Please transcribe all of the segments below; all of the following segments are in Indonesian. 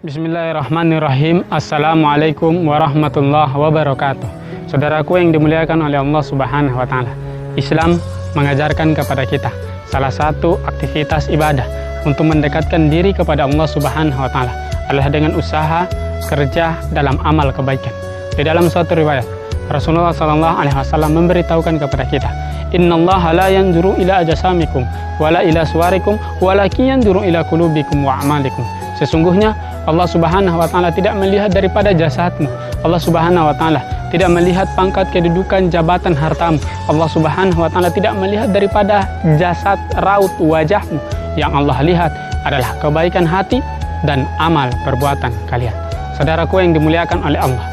Bismillahirrahmanirrahim. Assalamualaikum warahmatullahi wabarakatuh. Saudaraku yang dimuliakan oleh Allah Subhanahu wa Ta'ala, Islam mengajarkan kepada kita salah satu aktivitas ibadah untuk mendekatkan diri kepada Allah Subhanahu wa Ta'ala adalah dengan usaha kerja dalam amal kebaikan. Di dalam suatu riwayat, Rasulullah SAW memberitahukan kepada kita, Innallaha la yanzuru ila ajsamikum wala ila suwarikum walakin yanzuru ila qulubikum wa a'malikum. Sesungguhnya Allah Subhanahu wa Ta'ala tidak melihat daripada jasadmu. Allah Subhanahu wa Ta'ala tidak melihat pangkat kedudukan jabatan hartamu. Allah Subhanahu wa Ta'ala tidak melihat daripada jasad raut wajahmu. Yang Allah lihat adalah kebaikan hati dan amal perbuatan kalian. Saudaraku yang dimuliakan oleh Allah,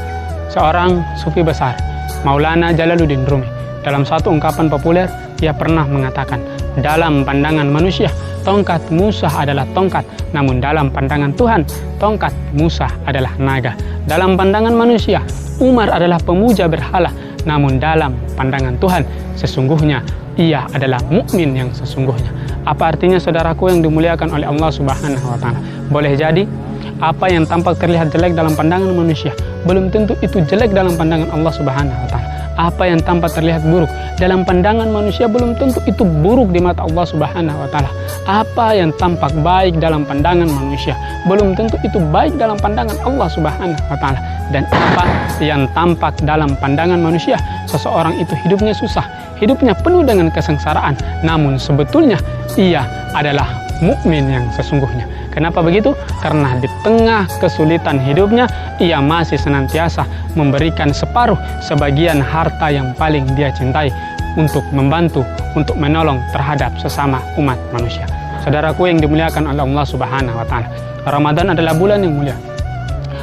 seorang sufi besar, Maulana Jalaluddin Rumi, dalam satu ungkapan populer, ia pernah mengatakan, dalam pandangan manusia, tongkat Musa adalah tongkat, namun dalam pandangan Tuhan, tongkat Musa adalah naga. Dalam pandangan manusia, Umar adalah pemuja berhala, namun dalam pandangan Tuhan, sesungguhnya ia adalah mukmin yang sesungguhnya. Apa artinya, saudaraku yang dimuliakan oleh Allah Subhanahu wa Ta'ala? Boleh jadi apa yang tampak terlihat jelek dalam pandangan manusia belum tentu itu jelek dalam pandangan Allah Subhanahu wa Ta'ala. Apa yang tampak terlihat buruk dalam pandangan manusia belum tentu itu buruk di mata Allah Subhanahu wa Ta'ala. Apa yang tampak baik dalam pandangan manusia belum tentu itu baik dalam pandangan Allah Subhanahu wa Ta'ala. Dan apa yang tampak dalam pandangan manusia, seseorang itu hidupnya susah, hidupnya penuh dengan kesengsaraan, namun sebetulnya ia adalah mukmin yang sesungguhnya. Kenapa begitu? Karena di tengah kesulitan hidupnya, ia masih senantiasa memberikan separuh sebagian harta yang paling dia cintai untuk membantu, untuk menolong terhadap sesama umat manusia. Saudaraku yang dimuliakan oleh Allah Subhanahu wa Ta'ala, Ramadan adalah bulan yang mulia.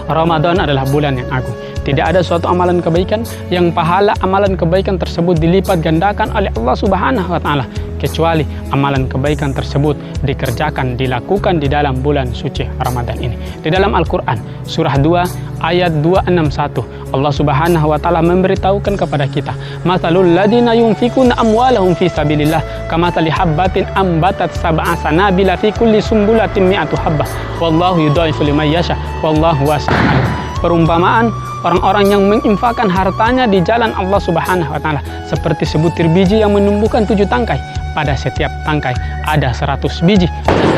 Ramadan adalah bulan yang agung. Tidak ada suatu amalan kebaikan yang pahala amalan kebaikan tersebut dilipat gandakan oleh Allah Subhanahu wa Ta'ala, kecuali amalan kebaikan tersebut dikerjakan, dilakukan di dalam bulan suci Ramadan ini. Di dalam Al-Quran, surah 2 ayat 261, Allah Subhanahu wa Ta'ala memberitahukan kepada kita, Mathalul ladina yunfikuna amwalahum fi sabilillah kamathali habbatin ambatat sab'a sanabila fi kulli sumbulatin mi'atu habbah wallahu yudhaifu liman yasha wallahu wasi'un alim. Perumpamaan orang-orang yang menginfakkan hartanya di jalan Allah Subhanahu wa Ta'ala seperti sebutir biji yang menumbuhkan 7 tangkai. Pada setiap tangkai ada 100 biji.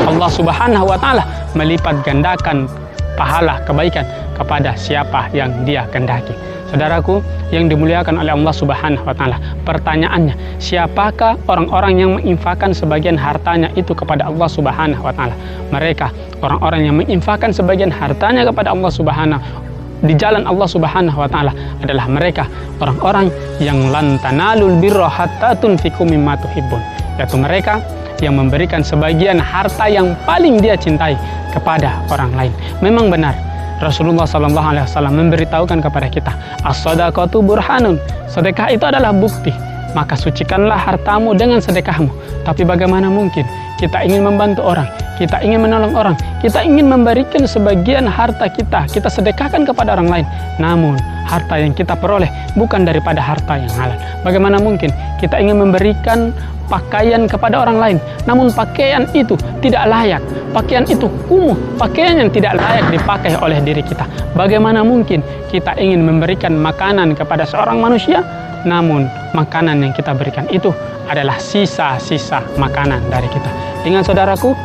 Allah Subhanahu wa Ta'ala melipat gandakan pahala kebaikan kepada siapa yang dia kehendaki. Saudaraku yang dimuliakan oleh Allah Subhanahu wa Ta'ala, pertanyaannya, siapakah orang-orang yang menginfakkan sebagian hartanya itu kepada Allah Subhanahu wa Ta'ala? Mereka orang-orang yang menginfakkan sebagian hartanya kepada Allah Subhanahu di jalan Allah Subhanahu wa Ta'ala adalah mereka orang-orang yang lan tanalul birra hatta tunfiqu mimma tuhibbun, yaitu mereka yang memberikan sebagian harta yang paling dia cintai kepada orang lain. Memang benar Rasulullah SAW memberitahukan kepada kita, as-sadaqatu burhanun, sedekah itu adalah bukti, maka sucikanlah hartamu dengan sedekahmu. Tapi bagaimana mungkin kita ingin membantu orang, kita ingin menolong orang, kita ingin memberikan sebagian harta kita sedekahkan kepada orang lain, namun harta yang kita peroleh bukan daripada harta yang halal. Bagaimana mungkin kita ingin memberikan pakaian kepada orang lain, namun pakaian itu tidak layak, pakaian itu kumuh, pakaian yang tidak layak dipakai oleh diri kita. Bagaimana mungkin kita ingin memberikan makanan kepada seorang manusia, namun makanan yang kita berikan itu adalah sisa-sisa makanan dari kita. Ingat saudaraku,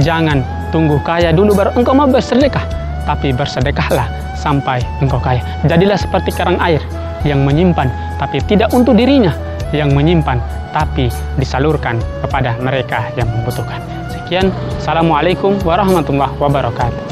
jangan tunggu kaya dulu baru engkau mau bersedekah, tapi bersedekahlah sampai engkau kaya. Jadilah seperti karang air yang menyimpan tapi tidak untuk dirinya, yang menyimpan tapi disalurkan kepada mereka yang membutuhkan. Sekian, Assalamualaikum warahmatullahi wabarakatuh.